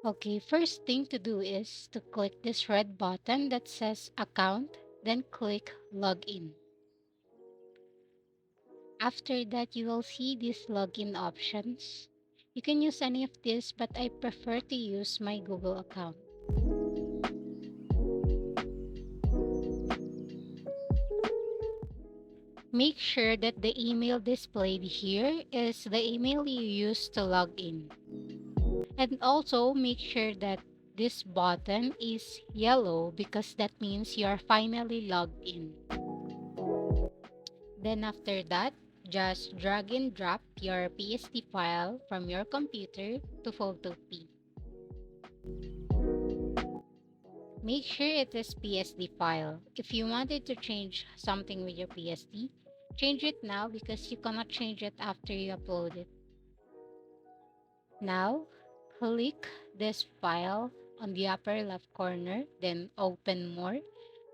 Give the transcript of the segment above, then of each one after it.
Okay, first thing to do is to click this red button that says account, then click login. After that, you will see these login options. You can use any of this, but I prefer to use my Google account. Make sure that the email displayed here is the email you use to log in. And also make sure that this button is yellow because that means you are finally logged in. Then after that, just drag and drop your PSD file from your computer to Photopea. Make sure it is PSD file. If you wanted to change something with your PSD, change it now because you cannot change it after you upload it. Now, click this file on the upper left corner, then open more,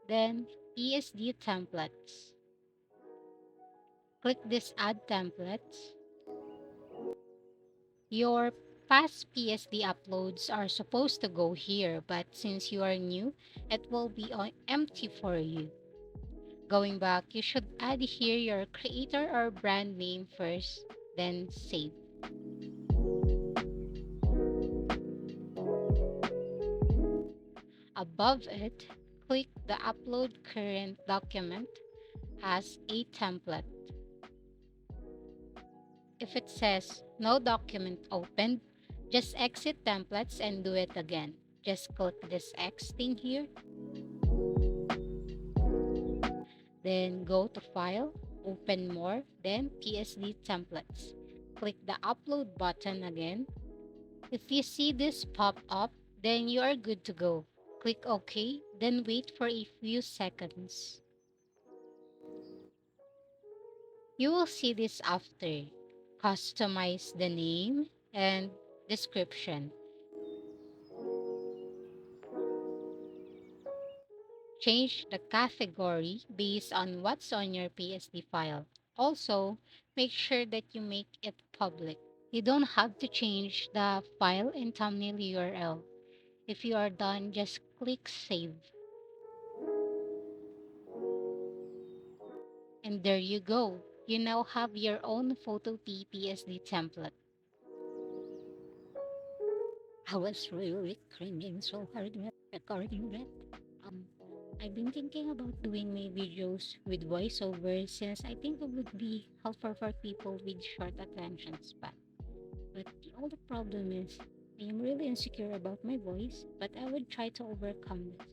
then PSD templates. Click this add templates. Your past PSD uploads are supposed to go here, but since you are new, it will be empty for you. Going back, you should add here your creator or brand name first, then save. Above it, click the upload current document as a template. If it says no document opened, just exit templates and do it again. Just click this X thing here, then go to File, Open More, then PSD Templates. Click the Upload button again. If you see this pop up, then you are good to go. Click OK, then wait for a few seconds. You will see this after. Customize the name and description. Change the category based on what's on your PSD file. Also, make sure that you make it public. You don't have to change the file and thumbnail URL. If you are done, just click Save. And there you go. You now have your own Photopea PSD template. I was really cringing so hard when recording that. Um, I've been thinking about doing my videos with voiceover since I think it would be helpful for people with short attention span. But the only problem is I am really insecure about my voice, but I would try to overcome this.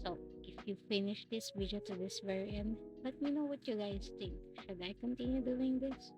So if you finish this video to this very end, let me know what you guys think. Should I continue doing this?